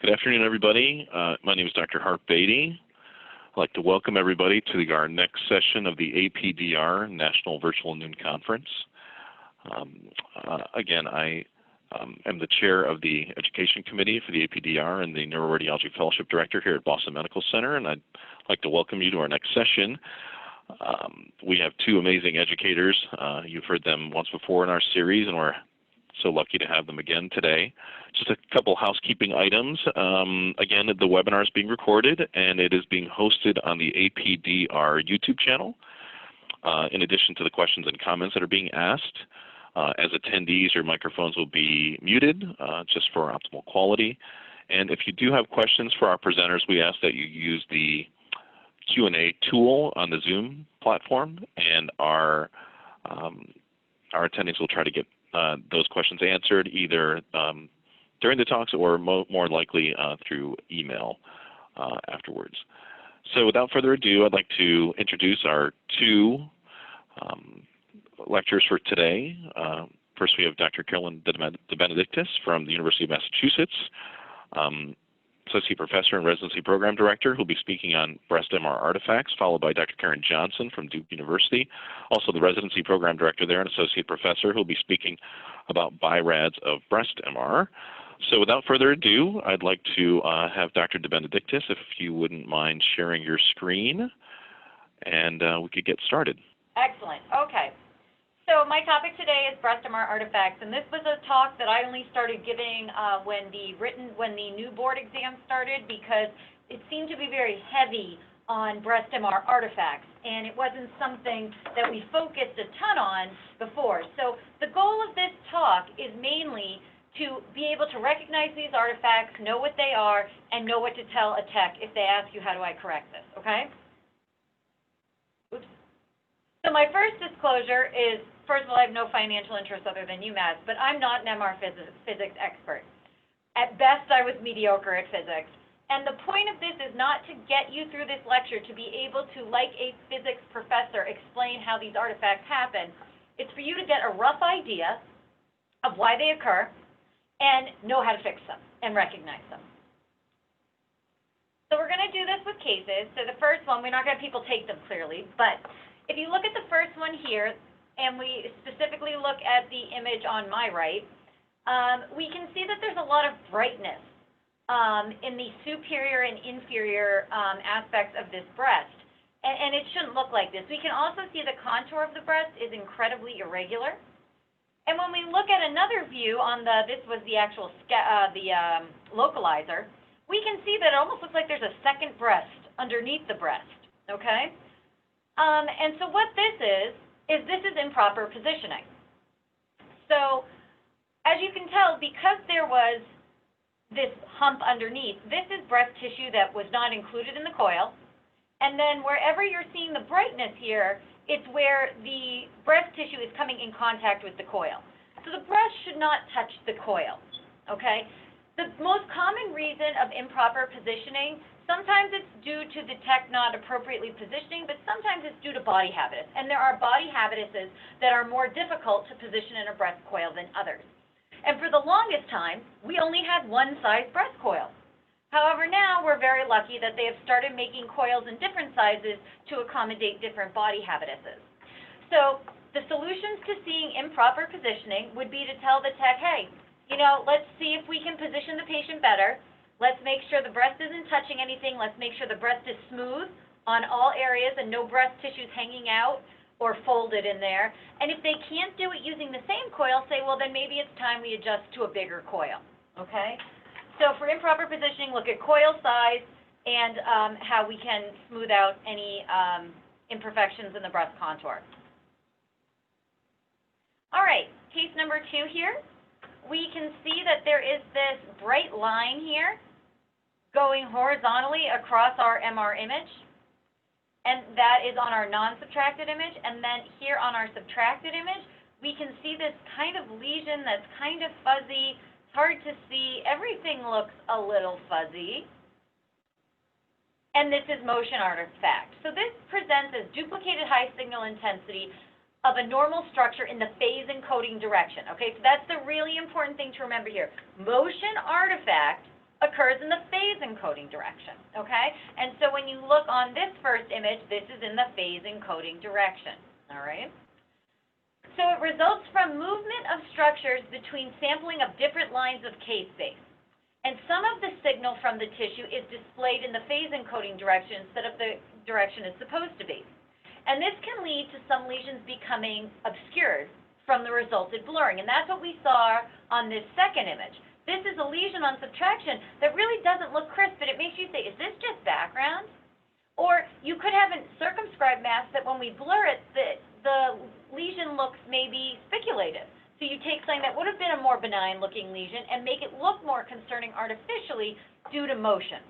Good afternoon, everybody. My name is Dr. Hart Beatty. I'd like to welcome everybody to our next session of the APDR National Virtual Noon Conference. Again, I am the chair of the Education Committee for the APDR and the Neuroradiology Fellowship Director here at Boston Medical Center, and I'd like to welcome you to our next session. We have two amazing educators. You've heard them once before in our series, and we're so lucky to have them again today. Just a couple housekeeping items. Again, the webinar is being recorded and it is being hosted on the APDR YouTube channel. In addition to the questions and comments that are being asked, as attendees, your microphones will be muted just for optimal quality. And if you do have questions for our presenters, we ask that you use the Q&A tool on the Zoom platform, and our attendees will try to get those questions answered either during the talks or more likely through email afterwards. So without further ado, I'd like to introduce our two lecturers for today. First, we have Dr. Carolynn DeBenedectis from the University of Massachusetts, Associate Professor and Residency Program Director, who will be speaking on breast MR artifacts, followed by Dr. Karen Johnson from Duke University, also the Residency Program Director there and Associate Professor, who will be speaking about Bi-Rads of Breast MR. So without further ado, I'd like to have Dr. DeBenedectis, if you wouldn't mind sharing your screen, and we could get started. Excellent. Okay. So my topic today is breast MR artifacts, and this was a talk that I only started giving when the new board exam started, because it seemed to be very heavy on breast MR artifacts, and it wasn't something that we focused a ton on before. So the goal of this talk is mainly to be able to recognize these artifacts, know what they are, and know what to tell a tech if they ask you, how do I correct this, okay? Oops. So my first disclosure is, first of all, I have no financial interest other than UMass, but I'm not an MR physics expert. At best, I was mediocre at physics. And the point of this is not to get you through this lecture to be able to, like a physics professor, explain how these artifacts happen. It's for you to get a rough idea of why they occur and know how to fix them and recognize them. So we're going to do this with cases. So the first one, we're not going to have people take them clearly, but if you look at the first one here, and we specifically look at the image on my right, we can see that there's a lot of brightness in the superior and inferior aspects of this breast. And it shouldn't look like this. We can also see the contour of the breast is incredibly irregular. And when we look at another view on this was the actual localizer, we can see that it almost looks like there's a second breast underneath the breast, okay? And so what this is improper positioning. So as you can tell, because there was this hump underneath, this is breast tissue that was not included in the coil. And then wherever you're seeing the brightness here, it's where the breast tissue is coming in contact with the coil. So the breast should not touch the coil, okay? The most common reason of improper positioning, sometimes it's due to the tech not appropriately positioning, but sometimes it's due to body habitus. And there are body habituses that are more difficult to position in a breast coil than others. And for the longest time, we only had one size breast coil. However, now we're very lucky that they have started making coils in different sizes to accommodate different body habituses. So the solutions to seeing improper positioning would be to tell the tech, hey, you know, let's see if we can position the patient better. Let's make sure the breast isn't touching anything. Let's make sure the breast is smooth on all areas and no breast tissues hanging out or folded in there. And if they can't do it using the same coil, say, well, then maybe it's time we adjust to a bigger coil, okay? So for improper positioning, look at coil size and how we can smooth out any imperfections in the breast contour. All right, case number 2 here. We can see that there is this bright line here going horizontally across our MR image, and that is on our non-subtracted image. And then here on our subtracted image, we can see this kind of lesion that's kind of fuzzy. It's hard to see. Everything looks a little fuzzy. And this is motion artifact. So this presents as duplicated high signal intensity of a normal structure in the phase encoding direction. Okay, so that's the really important thing to remember here. Motion artifact occurs in the phase encoding direction, okay? And so when you look on this first image, this is in the phase encoding direction, all right? So it results from movement of structures between sampling of different lines of case space. And some of the signal from the tissue is displayed in the phase encoding direction instead of the direction it's supposed to be. And this can lead to some lesions becoming obscured from the resulted blurring. And that's what we saw on this second image. This is a lesion on subtraction that really doesn't look crisp, but it makes you say, is this just background? Or you could have a circumscribed mass that when we blur it, the lesion looks maybe spiculated. So you take something that would have been a more benign looking lesion and make it look more concerning artificially due to motion.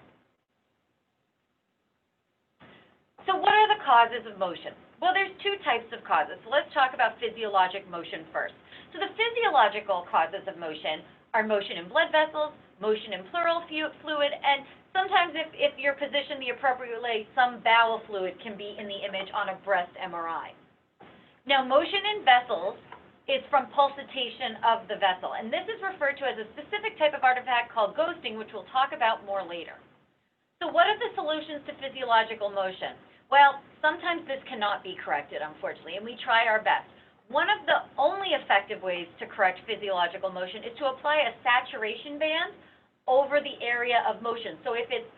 So what are the causes of motion? Well, there's two types of causes. So let's talk about physiologic motion first. So the physiological causes of motion are motion in blood vessels, motion in pleural fluid, and sometimes if you're positioned the appropriate way, some bowel fluid can be in the image on a breast MRI. Now, motion in vessels is from pulsation of the vessel, and this is referred to as a specific type of artifact called ghosting, which we'll talk about more later. So what are the solutions to physiological motion? Well, sometimes this cannot be corrected, unfortunately, and we try our best. One of the only effective ways to correct physiological motion is to apply a saturation band over the area of motion. So if it's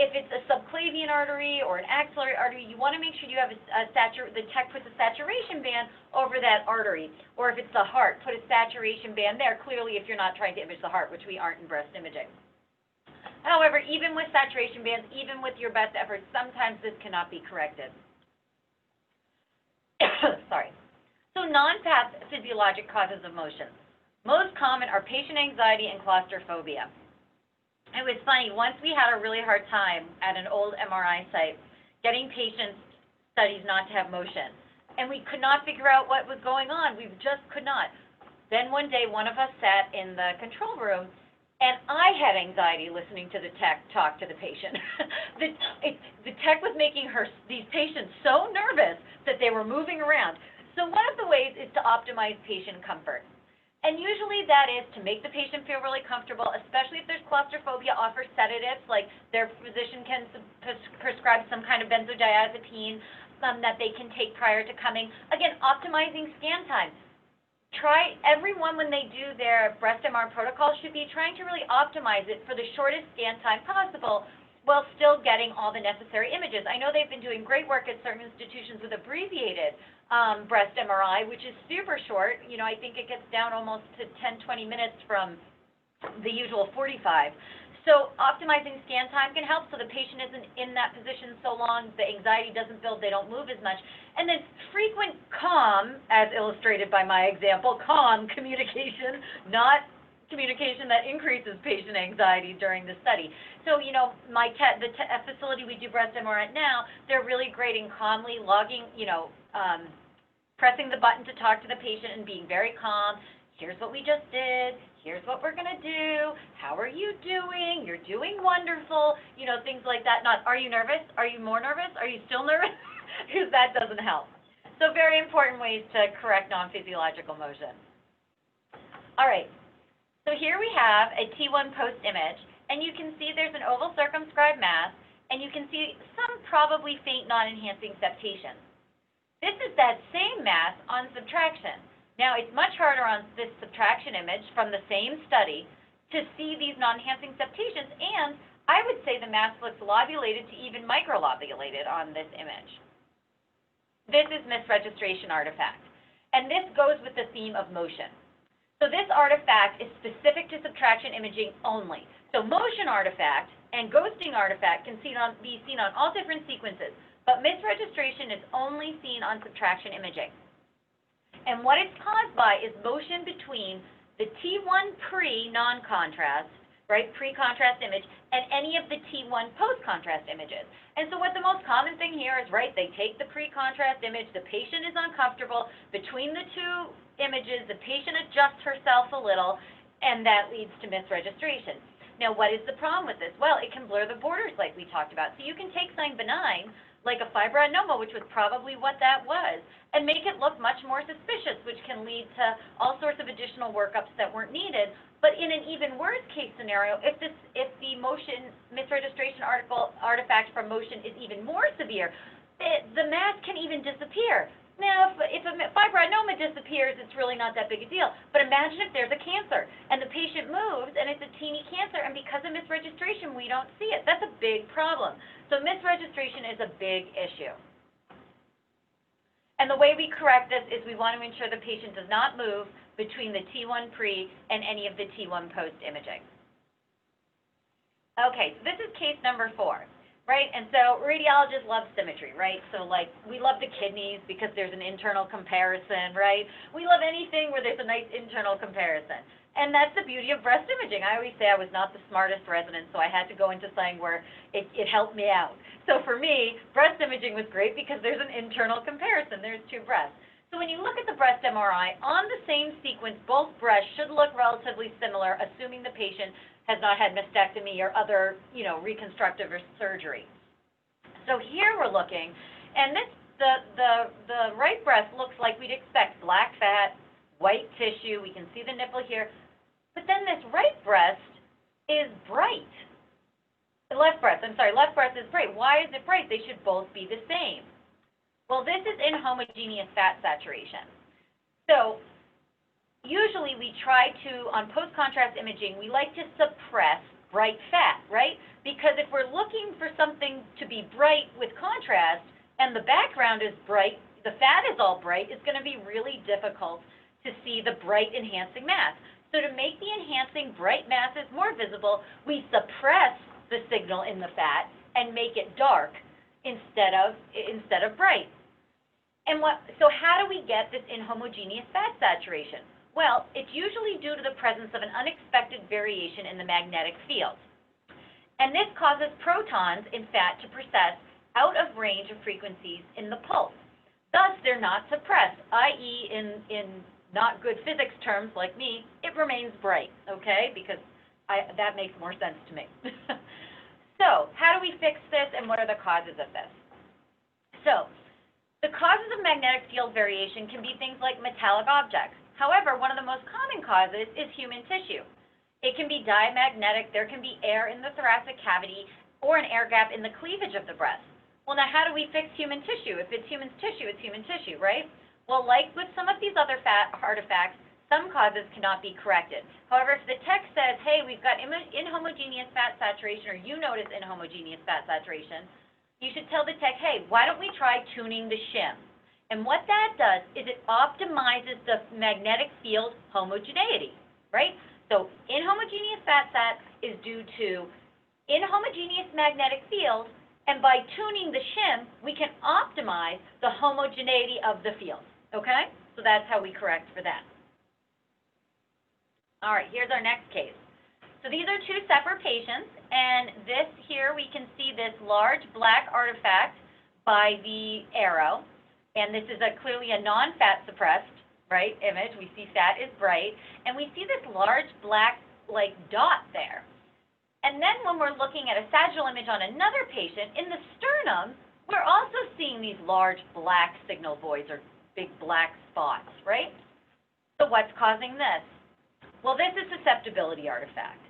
a subclavian artery or an axillary artery, you want to make sure you have the tech puts a saturation band over that artery. Or if it's the heart, put a saturation band there, clearly if you're not trying to image the heart, which we aren't in breast imaging. However, even with saturation bands, even with your best efforts, sometimes this cannot be corrected. Sorry. So non-physiologic causes of motion. Most common are patient anxiety and claustrophobia. It was funny, once we had a really hard time at an old MRI site getting patient studies not to have motion. And we could not figure out what was going on. We just could not. Then one day, one of us sat in the control room, and I had anxiety listening to the tech talk to the patient. The tech was making these patients so nervous that they were moving around. So one of the ways is to optimize patient comfort. And usually that is to make the patient feel really comfortable, especially if there's claustrophobia, offer sedatives, like their physician can prescribe some kind of benzodiazepine that they can take prior to coming. Again, optimizing scan time. Everyone when they do their breast MR protocol should be trying to really optimize it for the shortest scan time possible while still getting all the necessary images. I know they've been doing great work at certain institutions with abbreviated breast MRI, which is super short. You know, I think it gets down almost to 10, 20 minutes from the usual 45. So optimizing scan time can help so the patient isn't in that position so long, the anxiety doesn't build, they don't move as much. And then frequent calm, as illustrated by my example, calm communication, not communication that increases patient anxiety during the study. So, you know, the facility we do breast MRI at now, they're really great in calmly logging, pressing the button to talk to the patient and being very calm. Here's what we just did. Here's what we're going to do. How are you doing? You're doing wonderful. You know, things like that. Not, are you nervous? Are you more nervous? Are you still nervous? Because that doesn't help. So very important ways to correct non-physiological motion. All right. So here we have a T1 post image, and you can see there's an oval circumscribed mass, and you can see some probably faint non-enhancing septation. This is that same mass on subtraction. Now, it's much harder on this subtraction image from the same study to see these non-enhancing septations, and I would say the mass looks lobulated to even microlobulated on this image. This is misregistration artifact, and this goes with the theme of motion. So this artifact is specific to subtraction imaging only. So motion artifact and ghosting artifact can be seen on all different sequences, but misregistration is only seen on subtraction imaging. And what it's caused by is motion between the T1 pre-non-contrast, right, pre-contrast image, and any of the T1 post-contrast images. And so what the most common thing here is, right, they take the pre-contrast image, the patient is uncomfortable, between the two images, the patient adjusts herself a little, and that leads to misregistration. Now, what is the problem with this? Well, it can blur the borders like we talked about. So you can take something benign, like a fibroadenoma, which was probably what that was, and make it look much more suspicious, which can lead to all sorts of additional workups that weren't needed. But in an even worse case scenario, if the motion misregistration artifact from motion is even more severe, the mass can even disappear. Now, if a fibroadenoma disappears, it's really not that big a deal. But imagine if there's a cancer, and the patient moves, and it's a teeny cancer, and because of misregistration, we don't see it. That's a big problem. So misregistration is a big issue. And the way we correct this is we want to ensure the patient does not move between the T1 pre and any of the T1 post imaging. Okay, so this is case number 4. Right, and so radiologists love symmetry, right? So like we love the kidneys because there's an internal comparison, right? We love anything where there's a nice internal comparison. And that's the beauty of breast imaging. I always say I was not the smartest resident, so I had to go into something where it helped me out. So for me, breast imaging was great because there's an internal comparison. There's 2 breasts. So when you look at the breast MRI, on the same sequence, both breasts should look relatively similar, assuming the patient has not had mastectomy or other, reconstructive or surgery. So here we're looking, and the right breast looks like we'd expect: black fat, white tissue. We can see the nipple here, but then this right breast is bright. The left breast is bright. Why is it bright? They should both be the same. Well, this is inhomogeneous fat saturation. So usually we try to, on post-contrast imaging, we like to suppress bright fat, right? Because if we're looking for something to be bright with contrast and the background is bright, the fat is all bright, it's going to be really difficult to see the bright enhancing mass. So to make the enhancing bright masses more visible, we suppress the signal in the fat and make it dark instead of bright. And so how do we get this inhomogeneous fat saturation? Well, it's usually due to the presence of an unexpected variation in the magnetic field. And this causes protons in fat to precess out of range of frequencies in the pulse. Thus, they're not suppressed, i.e., in not good physics terms like me, it remains bright, okay? Because that makes more sense to me. So, how do we fix this, and what are the causes of this? So, the causes of magnetic field variation can be things like metallic objects. However, one of the most common causes is human tissue. It can be diamagnetic, there can be air in the thoracic cavity, or an air gap in the cleavage of the breast. Well, now how do we fix human tissue? If it's human tissue, it's human tissue, right? Well, like with some of these other fat artifacts, some causes cannot be corrected. However, if the text says, hey, we've got inhomogeneous fat saturation, or you notice inhomogeneous fat saturation, you should tell the tech, hey, why don't we try tuning the shim? And what that does is it optimizes the magnetic field homogeneity, right? So inhomogeneous fat sat is due to inhomogeneous magnetic field, and by tuning the shim, we can optimize the homogeneity of the field, okay? So that's how we correct for that. All right, here's our next case. So these are 2 separate patients, and this here we can see this large black artifact by the arrow. And this is clearly a non-fat suppressed, right, image. We see fat is bright, and we see this large black, dot there. And then when we're looking at a sagittal image on another patient, in the sternum, we're also seeing these large black signal voids, or big black spots, right? So what's causing this? Well, this is susceptibility artifact.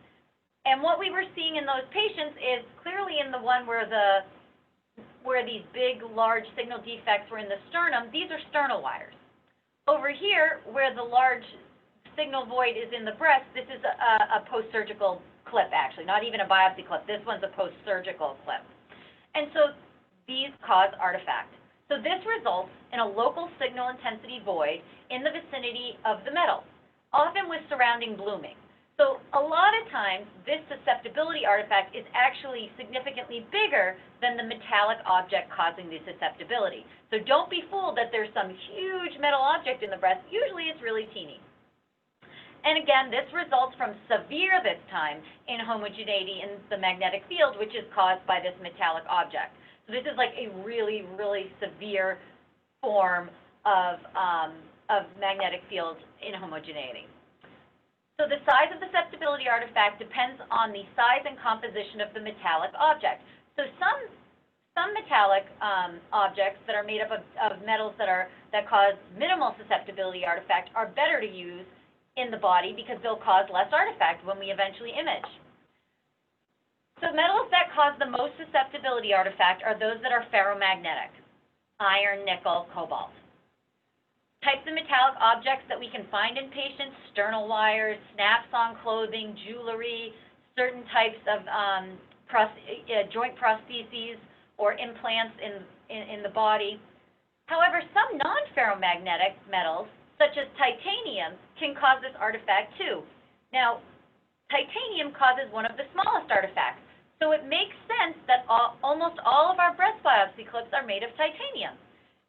And what we were seeing in those patients is clearly in the one where these big, large signal defects were in the sternum, these are sternal wires. Over here, where the large signal void is in the breast, this is a post-surgical clip, actually, not even a biopsy clip. This one's a post-surgical clip. And so these cause artifact. So this results in a local signal intensity void in the vicinity of the metal, often with surrounding blooming. So a lot of times, this susceptibility artifact is actually significantly bigger than the metallic object causing the susceptibility. So don't be fooled that there's some huge metal object in the breast. Usually it's really teeny. And again, this results from severe, this time, inhomogeneity in the magnetic field, which is caused by this metallic object. So this is like a really, really severe form of magnetic field inhomogeneity. So the size of the susceptibility artifact depends on the size and composition of the metallic object. So some Some metallic objects that are made up of metals that cause minimal susceptibility artifact are better to use in the body because they'll cause less artifact when we eventually image. So metals that cause the most susceptibility artifact are those that are ferromagnetic: iron, nickel, cobalt. Types of metallic objects that we can find in patients: sternal wires, snaps on clothing, jewelry, certain types of joint prostheses or implants in the body. However, some non-ferromagnetic metals, such as titanium, can cause this artifact too. Now, titanium causes one of the smallest artifacts, so it makes sense that almost all of our breast biopsy clips are made of titanium.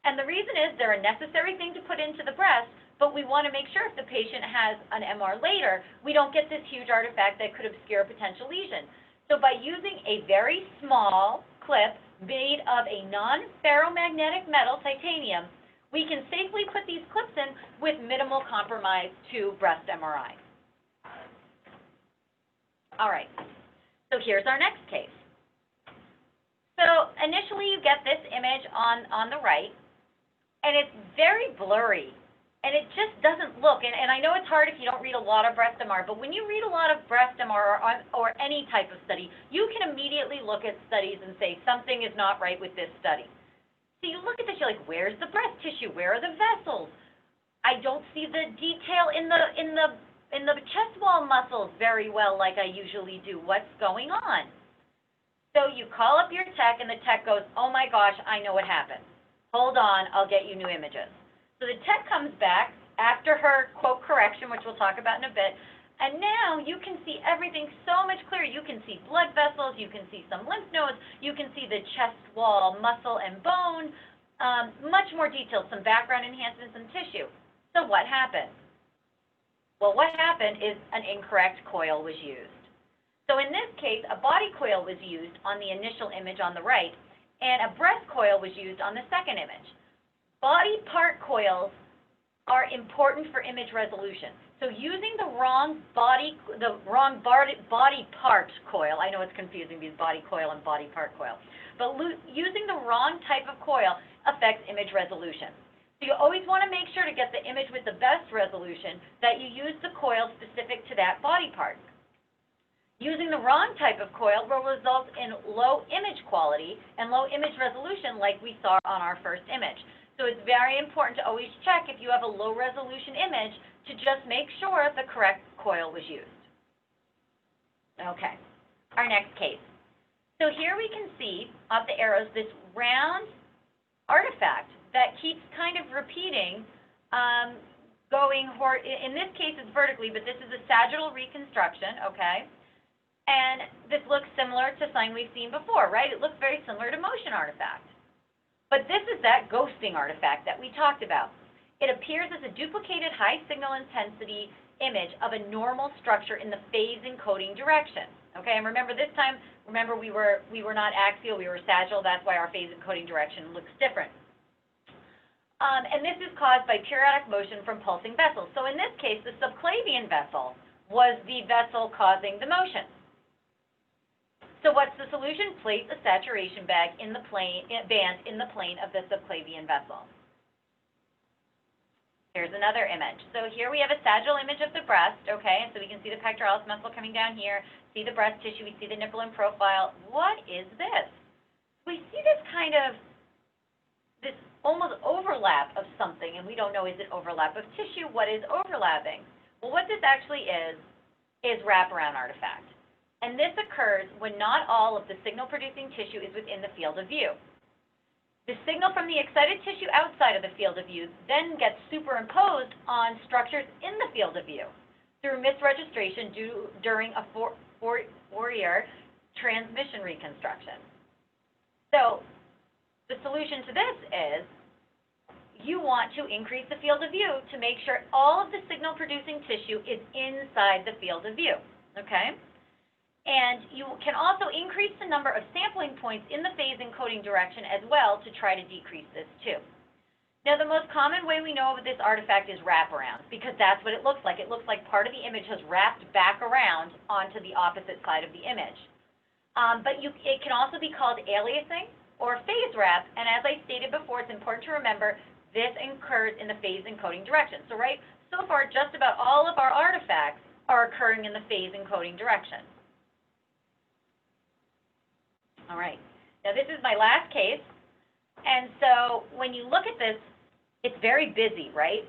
And the reason is they're a necessary thing to put into the breast, but we want to make sure if the patient has an MR later, we don't get this huge artifact that could obscure a potential lesion. So by using a very small clip made of a non-ferromagnetic metal, titanium, we can safely put these clips in with minimal compromise to breast MRI. All right, so here's our next case. So initially you get this image on the right, and it's very blurry, and it just doesn't look, and I know it's hard if you don't read a lot of breast MR, but when you read a lot of breast MR or any type of study, you can immediately look at studies and say something is not right with this study. So you look at this, you're like, where's the breast tissue? Where are the vessels? I don't see the detail in the chest wall muscles very well like I usually do. What's going on? So you call up your tech, and the tech goes, oh my gosh, I know what happened. Hold on, I'll get you new images. So the tech comes back after her, quote, correction, which we'll talk about in a bit, and now you can see everything so much clearer. You can see blood vessels, you can see some lymph nodes, you can see the chest wall muscle and bone, much more detailed, some background enhancements and tissue. So what happened? Well, what happened is an incorrect coil was used. So in this case, a body coil was used on the initial image on the right, and a breast coil was used on the second image. Body part coils are important for image resolution. So using the wrong body part coil, I know it's confusing because body coil and body part coil, but using the wrong type of coil affects image resolution. So you always want to make sure to get the image with the best resolution that you use the coil specific to that body part. Using the wrong type of coil will result in low image quality and low image resolution like we saw on our first image. So it's very important to always check if you have a low resolution image to just make sure the correct coil was used. Okay, our next case. So here we can see up the arrows this round artifact that keeps kind of repeating, in this case it's vertically, but this is a sagittal reconstruction, okay? And this looks similar to something we've seen before, right? It looks very similar to motion artifact. But this is that ghosting artifact that we talked about. It appears as a duplicated high signal intensity image of a normal structure in the phase encoding direction. Okay, and remember this time, we were not axial, we were sagittal, that's why our phase encoding direction looks different. And this is caused by periodic motion from pulsing vessels. So in this case, the subclavian vessel was the vessel causing the motion. So what's the solution? Place a saturation band in the plane of the subclavian vessel. Here's another image. So here we have a sagittal image of the breast, okay? So we can see the pectoralis muscle coming down here, see the breast tissue, we see the nipple in profile. What is this? We see this kind of, this almost overlap of something, and we don't know, is it overlap of tissue? What is overlapping? Well, what this actually is wraparound artifact. And this occurs when not all of the signal-producing tissue is within the field of view. The signal from the excited tissue outside of the field of view then gets superimposed on structures in the field of view through misregistration during a Fourier transmission reconstruction. So the solution to this is you want to increase the field of view to make sure all of the signal-producing tissue is inside the field of view, okay? And you can also increase the number of sampling points in the phase encoding direction as well to try to decrease this too. Now, the most common way we know of this artifact is wraparound, because that's what it looks like. It looks like part of the image has wrapped back around onto the opposite side of the image. But it can also be called aliasing, or phase wrap. And as I stated before, it's important to remember this occurs in the phase encoding direction. So so far, just about all of our artifacts are occurring in the phase encoding direction. All right. Now, this is my last case. And so when you look at this, it's very busy, right?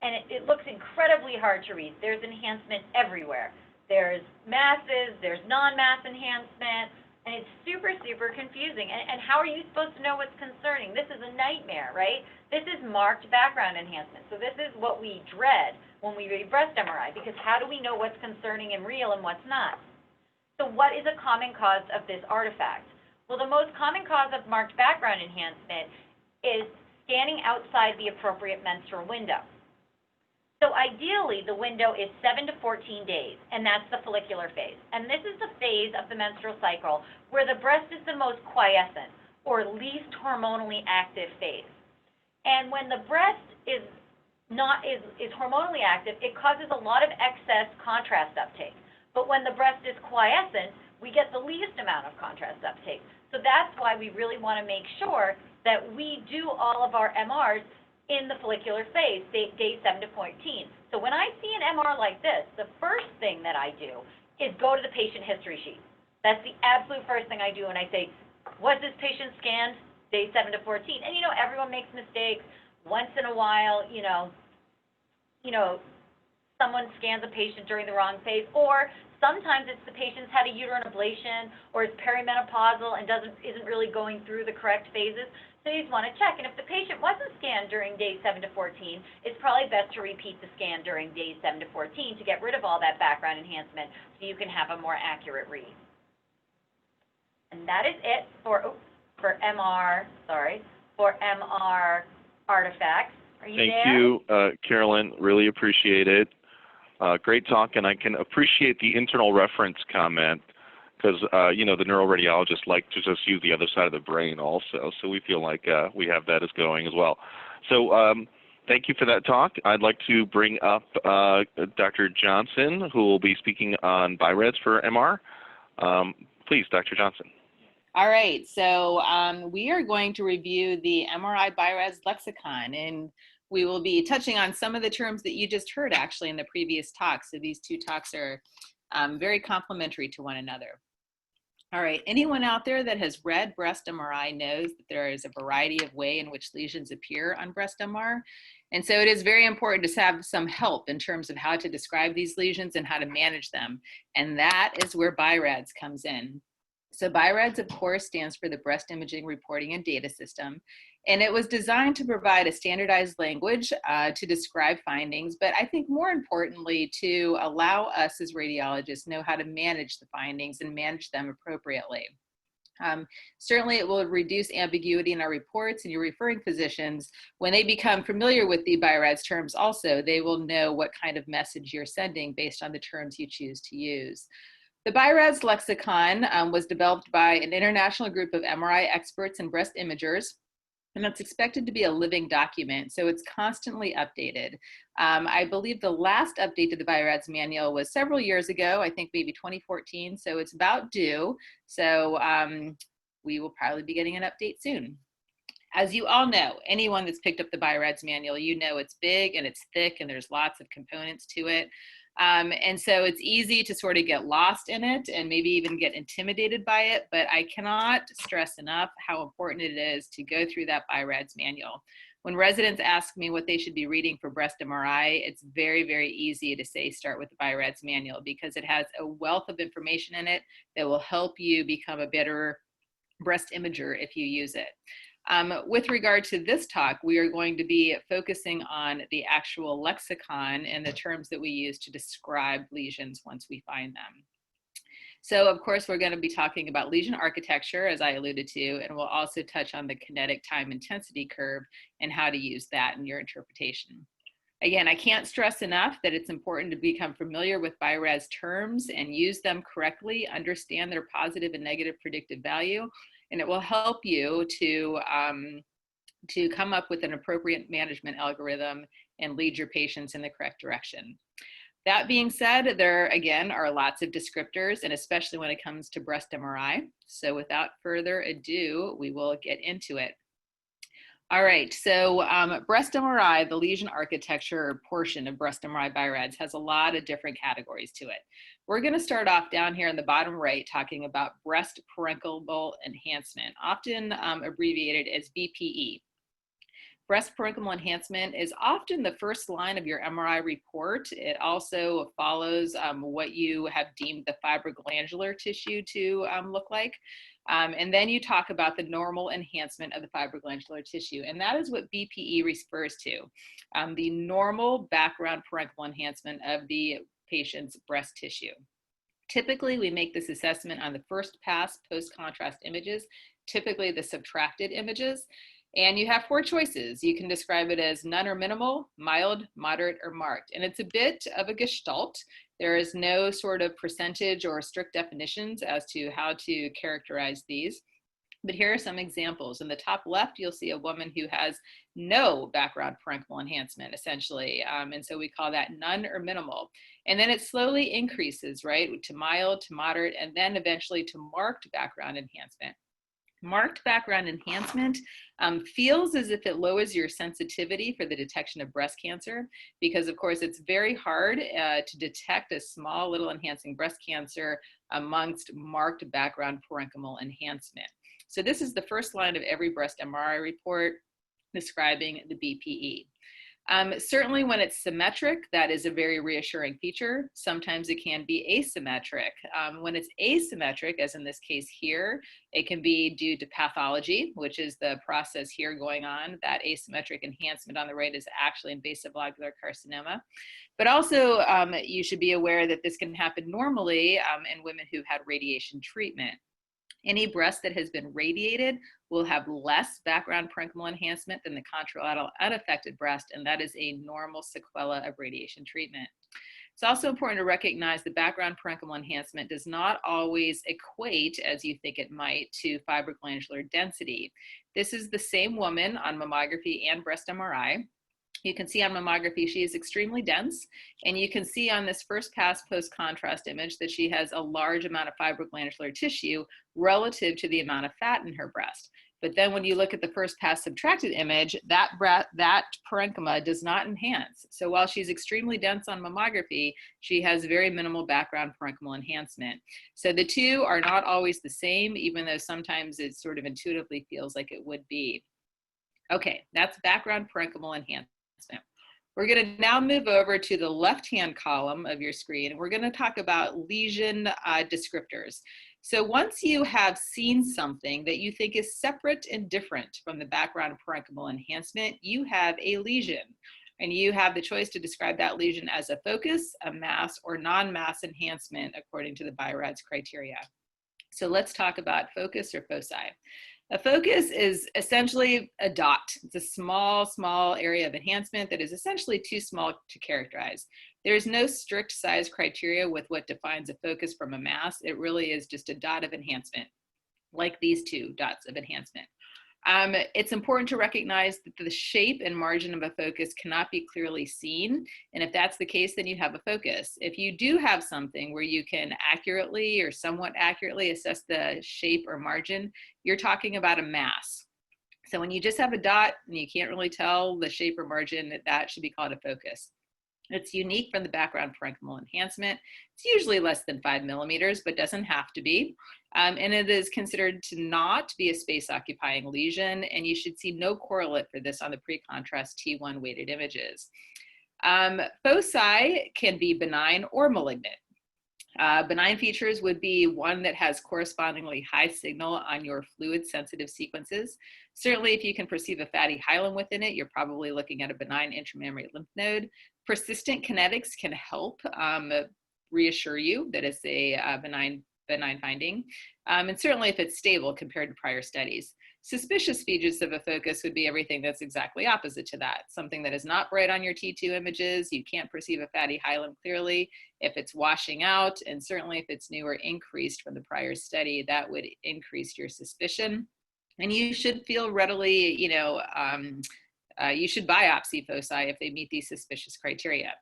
And it looks incredibly hard to read. There's enhancement everywhere. There's masses, there's non-mass enhancement, and it's super, super confusing. And how are you supposed to know what's concerning? This is a nightmare, right? This is marked background enhancement. So this is what we dread when we read breast MRI, because how do we know what's concerning and real and what's not? So what is a common cause of this artifact? Well, the most common cause of marked background enhancement is scanning outside the appropriate menstrual window. So ideally, the window is 7 to 14 days, and that's the follicular phase. And this is the phase of the menstrual cycle where the breast is the most quiescent or least hormonally active phase. And when the breast is hormonally active, it causes a lot of excess contrast uptake. But when the breast is quiescent, we get the least amount of contrast uptake. So that's why we really want to make sure that we do all of our MRs in the follicular phase, day 7 to 14. So when I see an MR like this, the first thing that I do is go to the patient history sheet. That's the absolute first thing I do, and I say, was this patient scanned day 7 to 14? And everyone makes mistakes. Once in a while, someone scans a patient during the wrong phase, or sometimes it's the patient's had a uterine ablation or is perimenopausal and isn't really going through the correct phases. So you just want to check. And if the patient wasn't scanned during days 7 to 14, it's probably best to repeat the scan during days 7 to 14 to get rid of all that background enhancement so you can have a more accurate read. And that is it for MR artifacts. Are you there? Thank you, Carolyn. Really appreciate it. Great talk, and I can appreciate the internal reference comment because, the neuroradiologists like to just use the other side of the brain also, so we feel like we have that as going as well. So thank you for that talk. I'd like to bring up Dr. Johnson, who will be speaking on Bi-Rads for MR. Please, Dr. Johnson. All right, so we are going to review the MRI BI-RADS lexicon, and we will be touching on some of the terms that you just heard actually in the previous talk. So these two talks are very complementary to one another. All right, anyone out there that has read breast MRI knows that there is a variety of ways in which lesions appear on breast MR. And so it is very important to have some help in terms of how to describe these lesions and how to manage them. And that is where BI-RADS comes in. So BI-RADS, of course, stands for the Breast Imaging Reporting and Data System. And it was designed to provide a standardized language to describe findings, but I think more importantly, to allow us as radiologists know how to manage the findings and manage them appropriately. Certainly it will reduce ambiguity in our reports, and your referring physicians, when they become familiar with the BI-RADS terms also, they will know what kind of message you're sending based on the terms you choose to use. The BI-RADS lexicon was developed by an international group of MRI experts and breast imagers, and it's expected to be a living document, so it's constantly updated. I believe the last update to the BI-RADS manual was several years ago, I think maybe 2014, so it's about due. So we will probably be getting an update soon. As you all know, anyone that's picked up the BI-RADS manual, you know it's big and it's thick and there's lots of components to it. And so it's easy to sort of get lost in it and maybe even get intimidated by it, but I cannot stress enough how important it is to go through that BI-RADS manual. When residents ask me what they should be reading for breast MRI, it's very, very easy to say start with the BI-RADS manual because it has a wealth of information in it that will help you become a better breast imager if you use it. With regard to this talk, we are going to be focusing on the actual lexicon and the terms that we use to describe lesions once we find them. So of course, we're going to be talking about lesion architecture, as I alluded to, and we'll also touch on the kinetic time intensity curve and how to use that in your interpretation. Again, I can't stress enough that it's important to become familiar with BI-RADS terms and use them correctly, understand their positive and negative predictive value, and it will help you to come up with an appropriate management algorithm and lead your patients in the correct direction. That being said, there again are lots of descriptors, and especially when it comes to breast MRI. So without further ado, we will get into it. All right, so breast MRI, the lesion architecture portion of breast MRI BI-RADS has a lot of different categories to it. We're going to start off down here in the bottom right talking about breast parenchymal enhancement, often abbreviated as BPE. Breast parenchymal enhancement is often the first line of your MRI report. It also follows what you have deemed the fibroglandular tissue to look like. And then you talk about the normal enhancement of the fibroglandular tissue. And that is what BPE refers to, the normal background parenchymal enhancement of the patient's breast tissue. Typically, we make this assessment on the first pass post-contrast images, typically the subtracted images. And you have 4 choices. You can describe it as none or minimal, mild, moderate, or marked. And it's a bit of a gestalt. There is no sort of percentage or strict definitions as to how to characterize these. But here are some examples. In the top left, you'll see a woman who has no background parenchymal enhancement, essentially. And so we call that none or minimal. And then it slowly increases, right, to mild, to moderate, and then eventually to marked background enhancement. Marked background enhancement feels as if it lowers your sensitivity for the detection of breast cancer, because of course it's very hard to detect a small little enhancing breast cancer amongst marked background parenchymal enhancement. So this is the first line of every breast MRI report describing the BPE. Certainly when it's symmetric, that is a very reassuring feature. Sometimes it can be asymmetric. When it's asymmetric, as in this case here, it can be due to pathology, which is the process here going on. That asymmetric enhancement on the right is actually invasive lobular carcinoma. But also, you should be aware that this can happen normally in women who've had radiation treatment. Any breast that has been radiated will have less background parenchymal enhancement than the contralateral unaffected breast, and that is a normal sequela of radiation treatment. It's also important to recognize the background parenchymal enhancement does not always equate, as you think it might, to fibroglandular density. This is the same woman on mammography and breast MRI. You can see on mammography she is extremely dense, and you can see on this first pass post-contrast image that she has a large amount of fibroglandular tissue relative to the amount of fat in her breast. But then when you look at the first pass subtracted image, that parenchyma does not enhance. So while she's extremely dense on mammography, she has very minimal background parenchymal enhancement. So the two are not always the same, even though sometimes it sort of intuitively feels like it would be. Okay, that's background parenchymal enhancement. We're going to now move over to the left-hand column of your screen, and we're going to talk about lesion descriptors. So once you have seen something that you think is separate and different from the background parenchymal enhancement, you have a lesion. And you have the choice to describe that lesion as a focus, a mass, or non-mass enhancement according to the BI-RADS criteria. So let's talk about focus or foci. A focus is essentially a dot. It's a small area of enhancement that is essentially too small to characterize. There's no strict size criteria with what defines a focus from a mass. It really is just a dot of enhancement, like these 2 dots of enhancement. It's important to recognize that the shape and margin of a focus cannot be clearly seen. And if that's the case, then you have a focus. If you do have something where you can accurately or somewhat accurately assess the shape or margin, you're talking about a mass. So when you just have a dot and you can't really tell the shape or margin, that should be called a focus. It's unique from the background parenchymal enhancement. It's usually less than 5 millimeters, but doesn't have to be. And it is considered to not be a space-occupying lesion, and you should see no correlate for this on the pre-contrast T1 weighted images. Foci can be benign or malignant. Benign features would be one that has correspondingly high signal on your fluid-sensitive sequences. Certainly, if you can perceive a fatty hilum within it, you're probably looking at a benign intramammary lymph node. Persistent kinetics can help reassure you that it's a benign finding, and certainly if it's stable compared to prior studies. Suspicious features of a focus would be everything that's exactly opposite to that. Something that is not bright on your T2 images, you can't perceive a fatty hilum clearly. If it's washing out, and certainly if it's new or increased from the prior study, that would increase your suspicion. And you should feel readily, you should biopsy foci if they meet these suspicious criteria.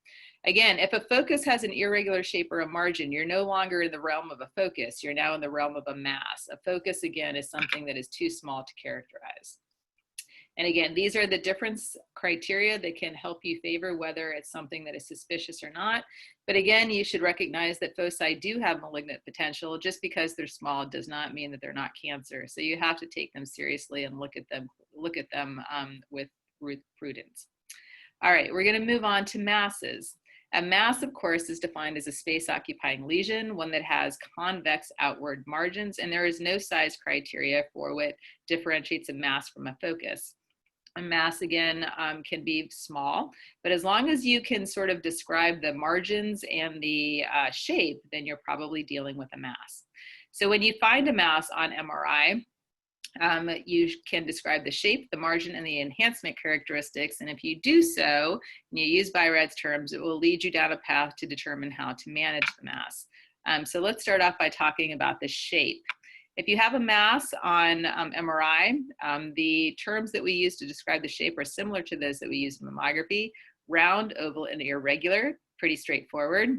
Again, if a focus has an irregular shape or a margin, you're no longer in the realm of a focus. You're now in the realm of a mass. A focus, again, is something that is too small to characterize. And again, these are the difference criteria that can help you favor whether it's something that is suspicious or not. But again, you should recognize that foci do have malignant potential. Just because they're small does not mean that they're not cancer. So you have to take them seriously and look at them with prudence. All right, we're going to move on to masses. A mass, of course, is defined as a space-occupying lesion, one that has convex outward margins, and there is no size criteria for what differentiates a mass from a focus. A mass, again, can be small, but as long as you can sort of describe the margins and the shape, then you're probably dealing with a mass. So when you find a mass on MRI, you can describe the shape, the margin, and the enhancement characteristics. And if you do so, and you use Bi-RADS terms, it will lead you down a path to determine how to manage the mass. So let's start off by talking about the shape. If you have a mass on MRI, the terms that we use to describe the shape are similar to those that we use in mammography: round, oval, and irregular. Pretty straightforward.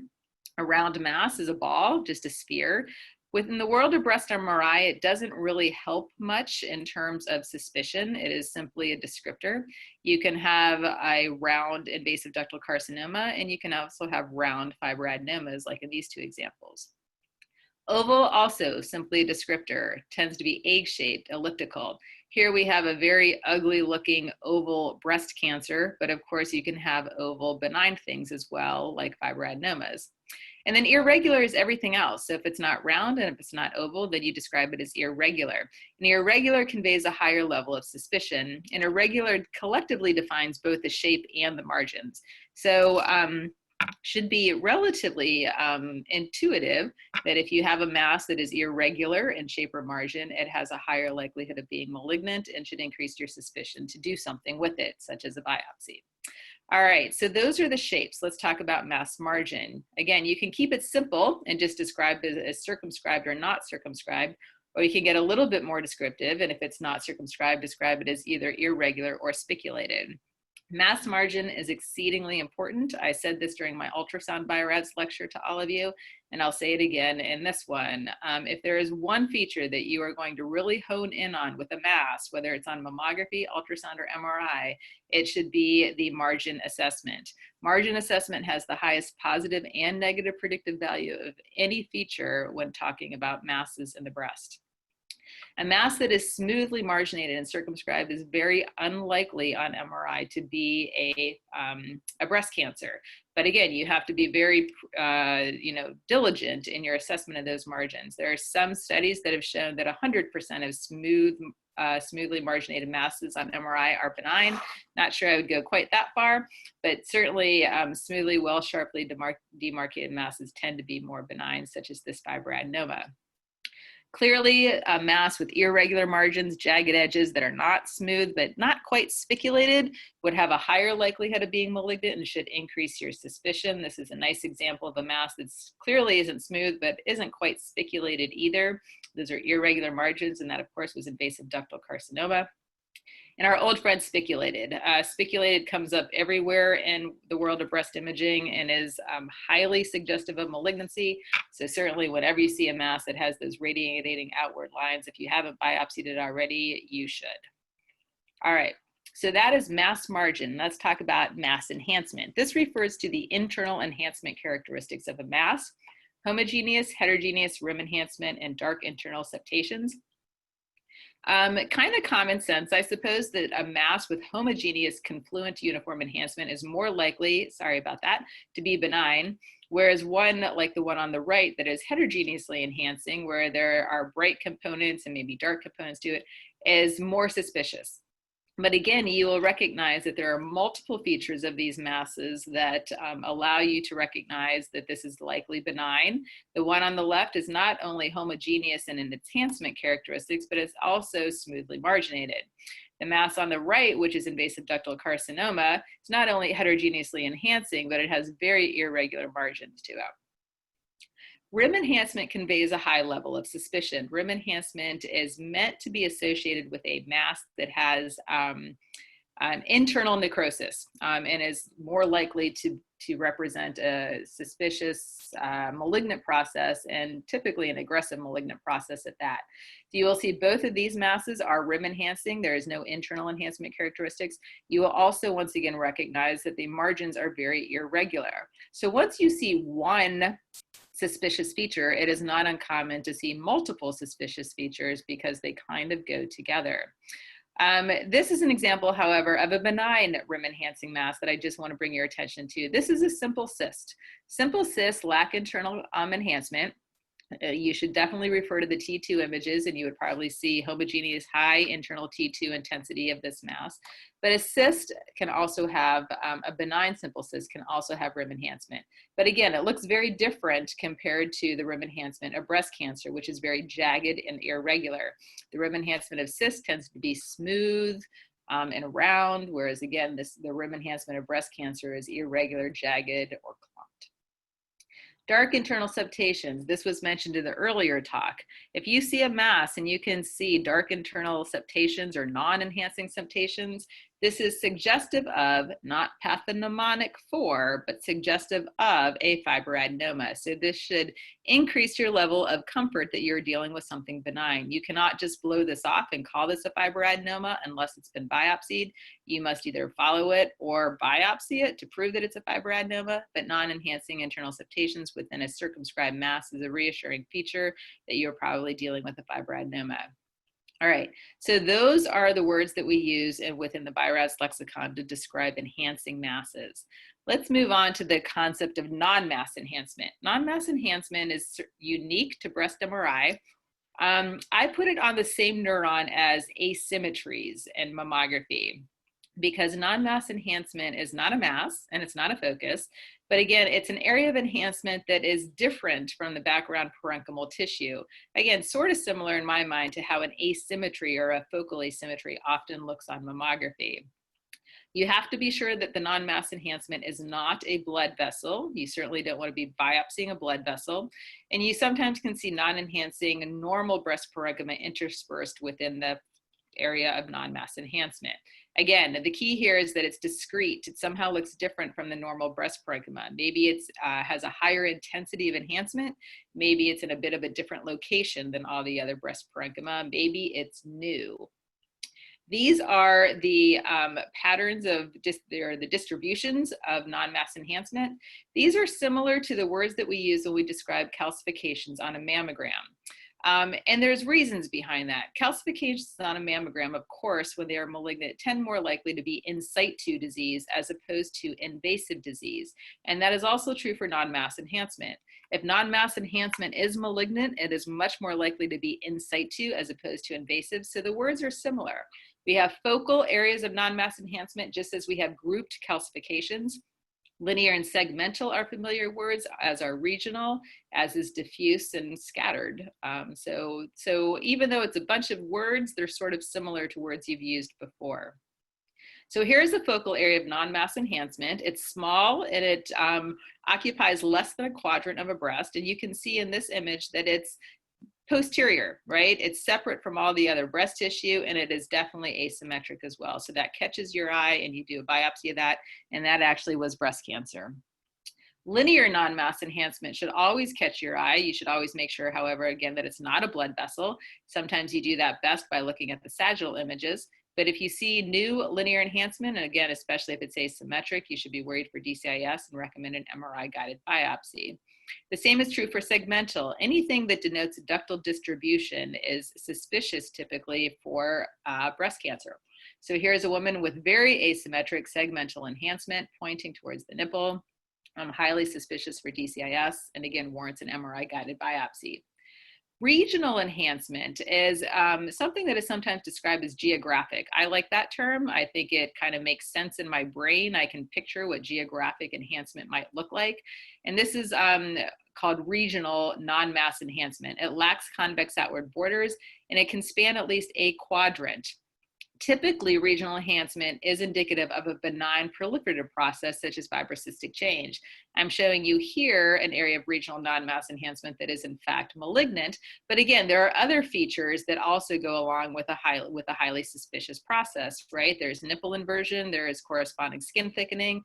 A round mass is a ball, just a sphere. Within the world of breast MRI, it doesn't really help much in terms of suspicion. It is simply a descriptor. You can have a round invasive ductal carcinoma, and you can also have round fibroadenomas, like in these two examples. Oval, also simply a descriptor, tends to be egg-shaped, elliptical. Here we have a very ugly looking oval breast cancer, but of course you can have oval benign things as well, like fibroadenomas. And then irregular is everything else. So if it's not round and if it's not oval, then you describe it as irregular. And irregular conveys a higher level of suspicion. And irregular collectively defines both the shape and the margins. So should be relatively intuitive that if you have a mass that is irregular in shape or margin, it has a higher likelihood of being malignant and should increase your suspicion to do something with it, such as a biopsy. All right, so those are the shapes. Let's talk about mass margin. Again, you can keep it simple and just describe it as circumscribed or not circumscribed, or you can get a little bit more descriptive, and if it's not circumscribed, describe it as either irregular or spiculated. Mass margin is exceedingly important. I said this during my ultrasound Bi-RADS lecture to all of you, and I'll say it again in this one. If there is one feature that you are going to really hone in on with a mass, whether it's on mammography, ultrasound, or MRI, it should be the margin assessment. Margin assessment has the highest positive and negative predictive value of any feature when talking about masses in the breast. A mass that is smoothly marginated and circumscribed is very unlikely on MRI to be a breast cancer. But again, you have to be very diligent in your assessment of those margins. There are some studies that have shown that 100% of smoothly marginated masses on MRI are benign. Not sure I would go quite that far, but certainly smoothly, sharply demarcated masses tend to be more benign, such as this fibroadenoma. Clearly, a mass with irregular margins, jagged edges that are not smooth but not quite spiculated would have a higher likelihood of being malignant and should increase your suspicion. This is a nice example of a mass that clearly isn't smooth but isn't quite spiculated either. Those are irregular margins, and that, of course, was invasive ductal carcinoma. And our old friend spiculated. Spiculated comes up everywhere in the world of breast imaging and is highly suggestive of malignancy. So certainly whenever you see a mass that has those radiating outward lines, if you haven't biopsied it already, you should. All right, so that is mass margin. Let's talk about mass enhancement. This refers to the internal enhancement characteristics of a mass: homogeneous, heterogeneous, rim enhancement, and dark internal septations. Kind of common sense, I suppose, that a mass with homogeneous confluent uniform enhancement is more likely, sorry about that, to be benign, whereas one like the one on the right that is heterogeneously enhancing, where there are bright components and maybe dark components to it, is more suspicious. But again, you will recognize that there are multiple features of these masses that allow you to recognize that this is likely benign. The one on the left is not only homogeneous in its enhancement characteristics, but it's also smoothly marginated. The mass on the right, which is invasive ductal carcinoma, is not only heterogeneously enhancing, but it has very irregular margins to it. Rim enhancement conveys a high level of suspicion. Rim enhancement is meant to be associated with a mass that has Internal necrosis, and is more likely to represent a suspicious malignant process, and typically an aggressive malignant process at that. So you will see both of these masses are rim enhancing. There is no internal enhancement characteristics. You will also once again recognize that the margins are very irregular. So once you see one suspicious feature, it is not uncommon to see multiple suspicious features because they kind of go together. This is an example, however, of a benign rim enhancing mass that I just want to bring your attention to. This is a simple cyst. Simple cysts lack internal enhancement. You should definitely refer to the T2 images, and you would probably see homogeneous high internal T2 intensity of this mass. But a cyst can also have, a benign simple cyst can also have rim enhancement. But again, it looks very different compared to the rim enhancement of breast cancer, which is very jagged and irregular. The rim enhancement of cyst tends to be smooth and round, whereas again, the rim enhancement of breast cancer is irregular, jagged, or clumped. Dark internal septations. This was mentioned in the earlier talk. If you see a mass and you can see dark internal septations or non-enhancing septations, this is suggestive of, not pathognomonic for, but suggestive of a fibroadenoma. So this should increase your level of comfort that you're dealing with something benign. You cannot just blow this off and call this a fibroadenoma unless it's been biopsied. You must either follow it or biopsy it to prove that it's a fibroadenoma, but non-enhancing internal septations within a circumscribed mass is a reassuring feature that you're probably dealing with a fibroadenoma. All right, so those are the words that we use within the Bi-RADS lexicon to describe enhancing masses. Let's move on to the concept of non-mass enhancement. Non-mass enhancement is unique to breast MRI. I put it on the same neuron as asymmetries in mammography, because non-mass enhancement is not a mass and it's not a focus, but again, it's an area of enhancement that is different from the background parenchymal tissue. Again, sort of similar in my mind to how an asymmetry or a focal asymmetry often looks on mammography. You have to be sure that the non-mass enhancement is not a blood vessel. You certainly don't want to be biopsying a blood vessel. And you sometimes can see non-enhancing normal breast parenchyma interspersed within the area of non-mass enhancement. Again, the key here is that it's discrete. It somehow looks different from the normal breast parenchyma. Maybe it has a higher intensity of enhancement. Maybe it's in a bit of a different location than all the other breast parenchyma. Maybe it's new. These are the patterns of the distributions of non-mass enhancement. These are similar to the words that we use when we describe calcifications on a mammogram. And there's reasons behind that. Calcifications on a mammogram, of course, when they are malignant, tend more likely to be in situ disease as opposed to invasive disease. And that is also true for non-mass enhancement. If non-mass enhancement is malignant, it is much more likely to be in situ as opposed to invasive. So the words are similar. We have focal areas of non-mass enhancement, just as we have grouped calcifications. Linear and segmental are familiar words, as are regional, as is diffuse and scattered. So even though it's a bunch of words, they're sort of similar to words you've used before. So here's the focal area of non-mass enhancement. It's small and it occupies less than a quadrant of a breast. And you can see in this image that it's posterior, right? It's separate from all the other breast tissue, and it is definitely asymmetric as well. So that catches your eye and you do a biopsy of that, and that actually was breast cancer. Linear non-mass enhancement should always catch your eye. You should always make sure, however, again, that it's not a blood vessel. Sometimes you do that best by looking at the sagittal images. But if you see new linear enhancement, and again, especially if it's asymmetric, you should be worried for DCIS and recommend an MRI guided biopsy. The same is true for segmental. Anything that denotes ductal distribution is suspicious typically for breast cancer. So here's a woman with very asymmetric segmental enhancement pointing towards the nipple. Highly suspicious for DCIS, and again, warrants an MRI guided biopsy. Regional enhancement is something that is sometimes described as geographic. I like that term. I think it kind of makes sense in my brain. I can picture what geographic enhancement might look like. And this is called regional non-mass enhancement. It lacks convex outward borders, and it can span at least a quadrant. Typically, regional enhancement is indicative of a benign proliferative process such as fibrocystic change. I'm showing you here an area of regional non-mass enhancement that is in fact malignant, but again, there are other features that also go along with a highly suspicious process, right? There's nipple inversion, there is corresponding skin thickening.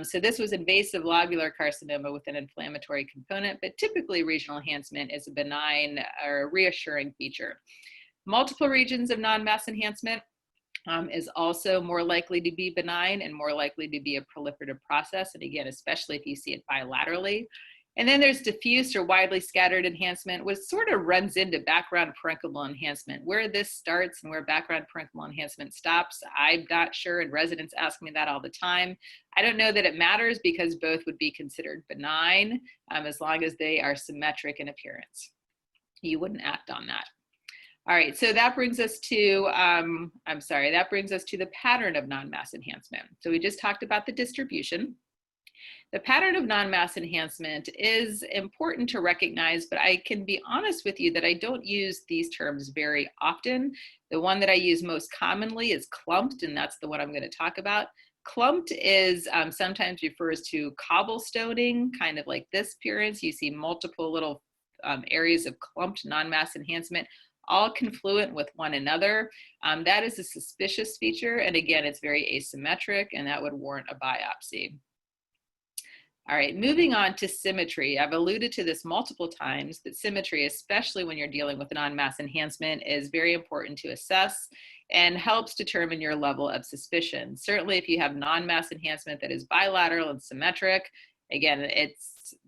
So this was invasive lobular carcinoma with an inflammatory component, but typically regional enhancement is a benign or reassuring feature. Multiple regions of non-mass enhancement is also more likely to be benign and more likely to be a proliferative process. And again, especially if you see it bilaterally. And then there's diffuse or widely scattered enhancement, which sort of runs into background parenchymal enhancement. Where this starts and where background parenchymal enhancement stops, I'm not sure, and residents ask me that all the time. I don't know that it matters because both would be considered benign as long as they are symmetric in appearance. You wouldn't act on that. All right, so that brings us to, that brings us to the pattern of non-mass enhancement. So we just talked about the distribution. The pattern of non-mass enhancement is important to recognize, but I can be honest with you that I don't use these terms very often. The one that I use most commonly is clumped, and that's the one I'm going to talk about. Clumped is sometimes refers to cobblestoning, kind of like this appearance. You see multiple little areas of clumped non-mass enhancement, all confluent with one another. That is a suspicious feature, and again, it's very asymmetric, and that would warrant a biopsy. All right, moving on to symmetry. I've alluded to this multiple times, that symmetry, especially when you're dealing with non-mass enhancement, is very important to assess and helps determine your level of suspicion. Certainly, if you have non-mass enhancement that is bilateral and symmetric, again, it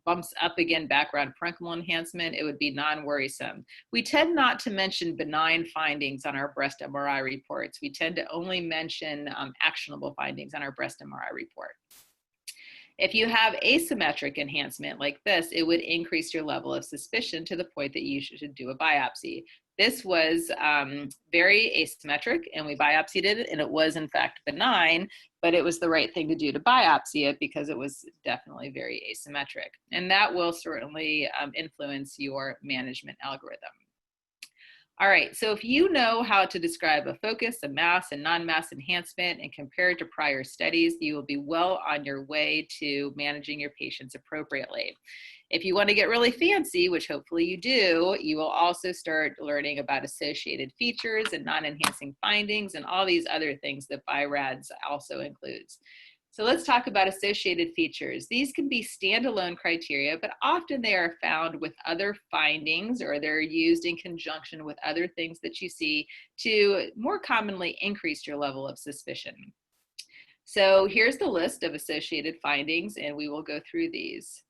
bumps up again background parenchymal enhancement, it would be non-worrisome. We tend not to mention benign findings on our breast MRI reports. We tend to only mention actionable findings on our breast MRI report. If you have asymmetric enhancement like this, it would increase your level of suspicion to the point that you should do a biopsy. This was very asymmetric, and we biopsied it, and it was in fact benign, but it was the right thing to do to biopsy it because it was definitely very asymmetric. And that will certainly influence your management algorithm. All right, so if you know how to describe a focus, a mass, and non-mass enhancement and compare it to prior studies, you will be well on your way to managing your patients appropriately. If you want to get really fancy, which hopefully you do, you will also start learning about associated features and non-enhancing findings and all these other things that Bi-RADS also includes. So let's talk about associated features. These can be standalone criteria, but often they are found with other findings, or they're used in conjunction with other things that you see to more commonly increase your level of suspicion. So here's the list of associated findings, and we will go through these.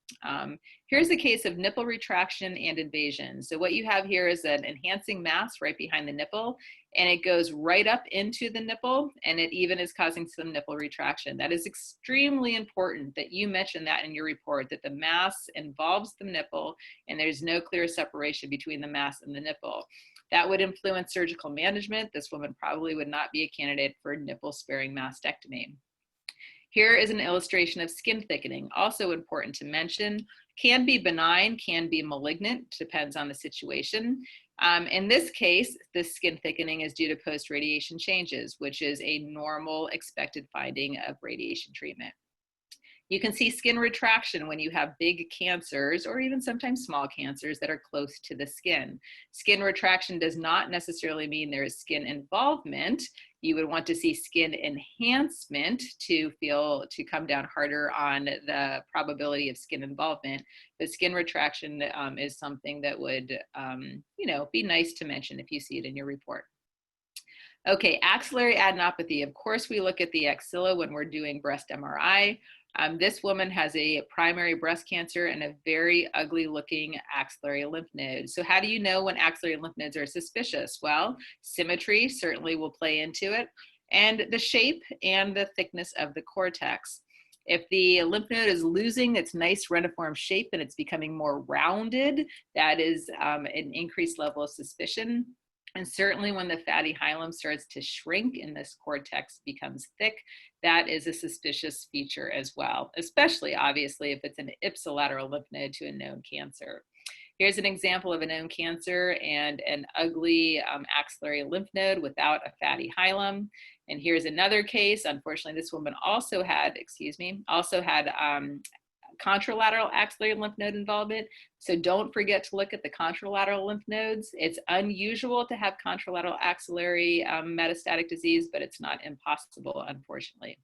Here's a case of nipple retraction and invasion. So what you have here is an enhancing mass right behind the nipple, and it goes right up into the nipple, and it even is causing some nipple retraction. That is extremely important that you mention that in your report, that the mass involves the nipple, and there's no clear separation between the mass and the nipple. That would influence surgical management. This woman probably would not be a candidate for nipple-sparing mastectomy. Here is an illustration of skin thickening, also important to mention. Can be benign, can be malignant, depends on the situation. In this case, this skin thickening is due to post-radiation changes, which is a normal expected finding of radiation treatment. You can see skin retraction when you have big cancers or even sometimes small cancers that are close to the skin. Skin retraction does not necessarily mean there is skin involvement. You would want to see skin enhancement to come down harder on the probability of skin involvement. But skin retraction is something that would be nice to mention if you see it in your report. Okay, axillary adenopathy. Of course, we look at the axilla when we're doing breast MRI. This woman has a primary breast cancer and a very ugly looking axillary lymph node. So how do you know when axillary lymph nodes are suspicious? Well, symmetry certainly will play into it, and the shape and the thickness of the cortex. If the lymph node is losing its nice reniform shape and it's becoming more rounded, that is an increased level of suspicion. And certainly when the fatty hilum starts to shrink and this cortex becomes thick, that is a suspicious feature as well, especially obviously if it's an ipsilateral lymph node to a known cancer. Here's an example of a known cancer and an ugly axillary lymph node without a fatty hilum. And here's another case. Unfortunately, this woman also had, contralateral axillary lymph node involvement. So don't forget to look at the contralateral lymph nodes. It's unusual to have contralateral axillary metastatic disease, but it's not impossible, unfortunately.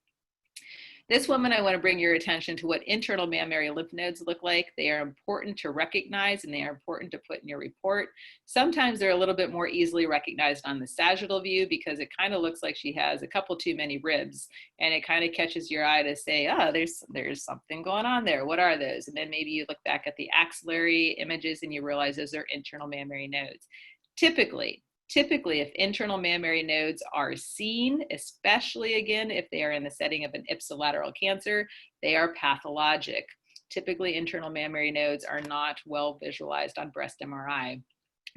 This woman, I want to bring your attention to what internal mammary lymph nodes look like. They are important to recognize and they are important to put in your report. Sometimes they're a little bit more easily recognized on the sagittal view because it kind of looks like she has a couple too many ribs, and it kind of catches your eye to say, oh, there's something going on there. What are those? And then maybe you look back at the axillary images and you realize those are internal mammary nodes. Typically, if internal mammary nodes are seen, especially again, if they are in the setting of an ipsilateral cancer, they are pathologic. Typically, internal mammary nodes are not well visualized on breast MRI.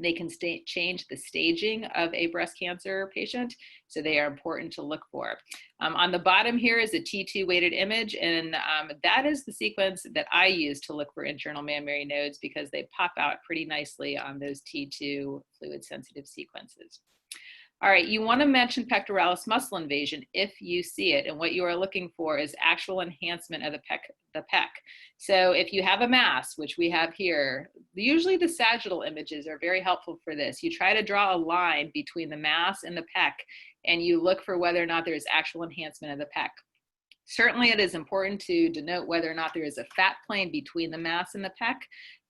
They can change the staging of a breast cancer patient, so they are important to look for. On the bottom here is a T2 weighted image, and that is the sequence that I use to look for internal mammary nodes because they pop out pretty nicely on those T2 fluid sensitive sequences. All right, you want to mention pectoralis muscle invasion if you see it, and what you are looking for is actual enhancement of the pec. So if you have a mass, which we have here, usually the sagittal images are very helpful for this. You try to draw a line between the mass and the pec, and you look for whether or not there is actual enhancement of the pec. Certainly it is important to denote whether or not there is a fat plane between the mass and the pec,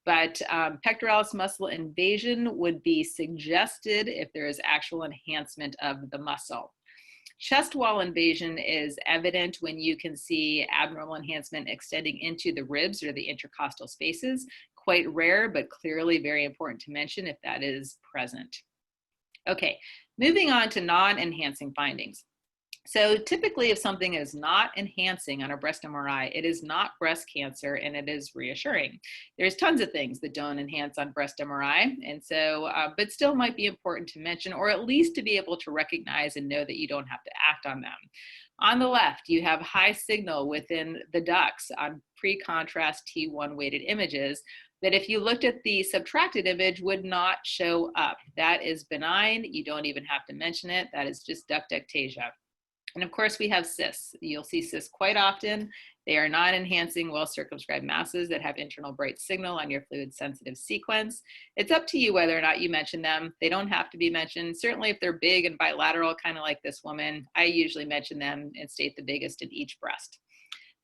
but pectoralis muscle invasion would be suggested if there is actual enhancement of the muscle. Chest wall invasion is evident when you can see abnormal enhancement extending into the ribs or the intercostal spaces. Quite rare, but clearly very important to mention if that is present. Okay, moving on to non-enhancing findings. So typically if something is not enhancing on a breast MRI, it is not breast cancer and it is reassuring. There's tons of things that don't enhance on breast MRI, and so, but still might be important to mention, or at least to be able to recognize and know that you don't have to act on them. On the left, you have high signal within the ducts on pre-contrast T1 weighted images that if you looked at the subtracted image would not show up. That is benign. You don't even have to mention it. That is just duct ectasia. And of course, we have cysts. You'll see cysts quite often. They are non-enhancing, well-circumscribed masses that have internal bright signal on your fluid-sensitive sequence. It's up to you whether or not you mention them. They don't have to be mentioned. Certainly, if they're big and bilateral, kind of like this woman, I usually mention them and state the biggest in each breast.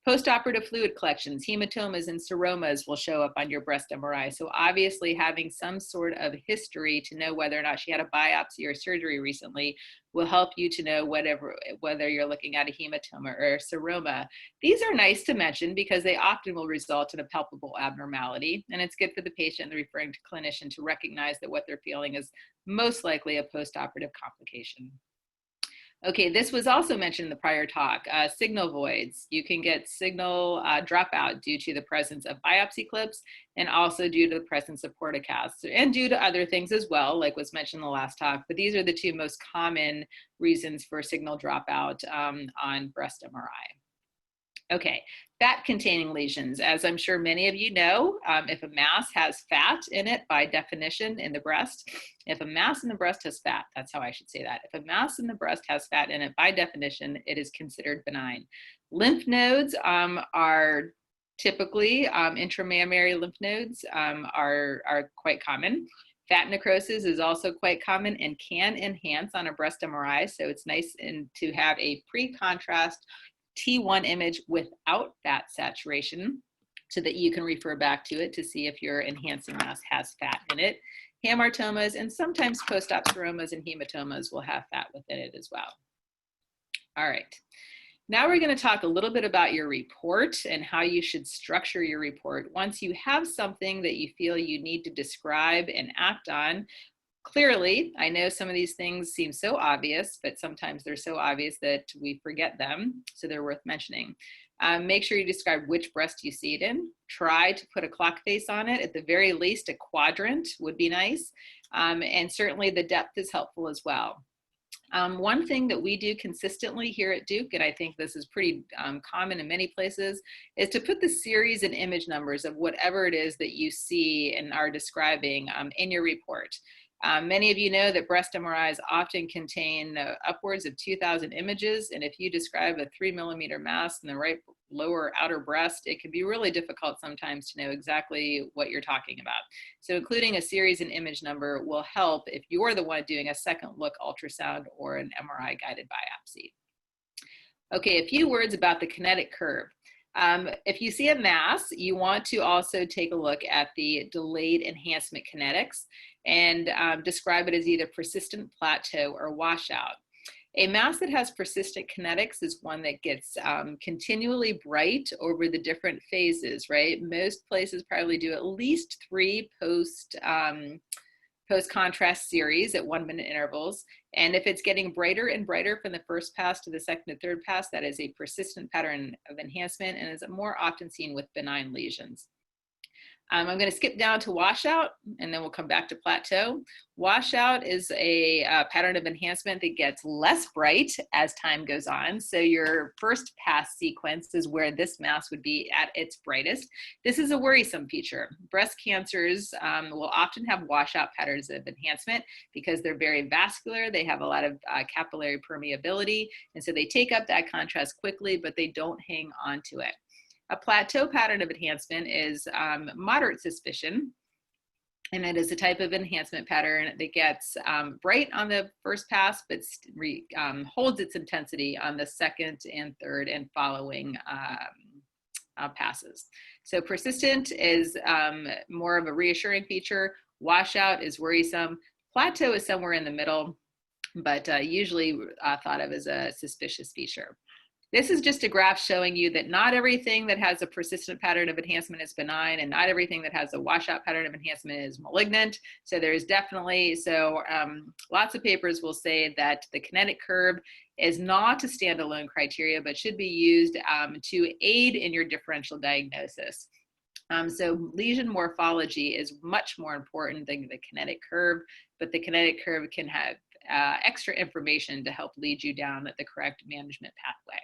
Postoperative fluid collections, hematomas and seromas will show up on your breast MRI. So obviously having some sort of history to know whether or not she had a biopsy or surgery recently will help you to know whether you're looking at a hematoma or a seroma. These are nice to mention because they often will result in a palpable abnormality, and it's good for the patient and the referring clinician to recognize that what they're feeling is most likely a postoperative complication. Okay, this was also mentioned in the prior talk, signal voids. You can get signal dropout due to the presence of biopsy clips and also due to the presence of portocasts and due to other things as well, like was mentioned in the last talk, but these are the two most common reasons for signal dropout on breast MRI. Okay, fat-containing lesions. As I'm sure many of you know, if a mass has fat in it, by definition, in the breast, if a mass in the breast has fat, that's how I should say that. If a mass in the breast has fat in it, by definition, it is considered benign. Lymph nodes are typically, intramammary lymph nodes are quite common. Fat necrosis is also quite common and can enhance on a breast MRI, so it's nice to have a pre-contrast T1 image without fat saturation so that you can refer back to it to see if your enhancing mass has fat in it. Hamartomas and sometimes post-op seromas and hematomas will have fat within it as well. All right. Now we're going to talk a little bit about your report and how you should structure your report. Once you have something that you feel you need to describe and act on, clearly, I know some of these things seem so obvious, but sometimes they're so obvious that we forget them, so they're worth mentioning. Make sure you describe which breast you see it in. Try to put a clock face on it. At the very least, a quadrant would be nice. And certainly the depth is helpful as well. One thing that we do consistently here at Duke, and I think this is pretty common in many places, is to put the series and image numbers of whatever it is that you see and are describing in your report. Many of you know that breast MRIs often contain upwards of 2,000 images, and if you describe a 3 millimeter mass in the right lower outer breast, it can be really difficult sometimes to know exactly what you're talking about. So including a series and image number will help if you're the one doing a second look ultrasound or an MRI guided biopsy. Okay, a few words about the kinetic curve. If you see a mass, you want to also take a look at the delayed enhancement kinetics and describe it as either persistent, plateau, or washout. A mass that has persistent kinetics is one that gets continually bright over the different phases, right? Most places probably do at least 3 post-contrast series at 1-minute intervals. And if it's getting brighter and brighter from the first pass to the second to third pass, that is a persistent pattern of enhancement and is more often seen with benign lesions. I'm going to skip down to washout, and then we'll come back to plateau. Washout is a pattern of enhancement that gets less bright as time goes on. So your first pass sequence is where this mass would be at its brightest. This is a worrisome feature. Breast cancers will often have washout patterns of enhancement because they're very vascular. They have a lot of capillary permeability, and so they take up that contrast quickly, but they don't hang on to it. A plateau pattern of enhancement is moderate suspicion, and it is a type of enhancement pattern that gets bright on the first pass, but holds its intensity on the second and third and following passes. So persistent is more of a reassuring feature. Washout is worrisome. Plateau is somewhere in the middle, but usually thought of as a suspicious feature. This is just a graph showing you that not everything that has a persistent pattern of enhancement is benign, and not everything that has a washout pattern of enhancement is malignant. So there's definitely, lots of papers will say that the kinetic curve is not a standalone criteria, but should be used to aid in your differential diagnosis. So lesion morphology is much more important than the kinetic curve, but the kinetic curve can have extra information to help lead you down the correct management pathway.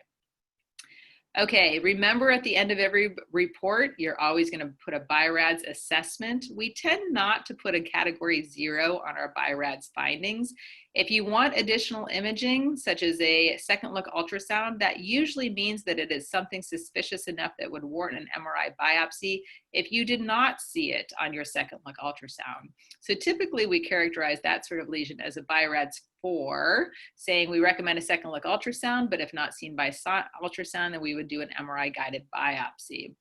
Okay, remember at the end of every report, you're always going to put a Bi-RADS assessment. We tend not to put a category 0 on our Bi-RADS findings. If you want additional imaging, such as a second look ultrasound, that usually means that it is something suspicious enough that would warrant an MRI biopsy if you did not see it on your second look ultrasound. So typically we characterize that sort of lesion as a Bi-RADS 4, saying we recommend a second look ultrasound, but if not seen by ultrasound, then we would do an MRI guided biopsy.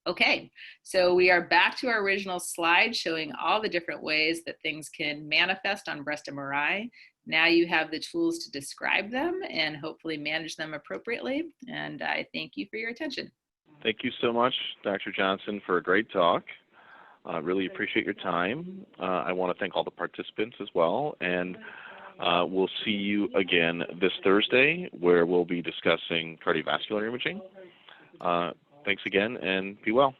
Okay, so we are back to our original slide showing all the different ways that things can manifest on breast MRI. Now you have the tools to describe them and hopefully manage them appropriately. And I thank you for your attention. Thank you so much, Dr. Johnson, for a great talk. Really appreciate your time. I want to thank all the participants as well. And we'll see you again this Thursday, where we'll be discussing cardiovascular imaging. Thanks again, and be well.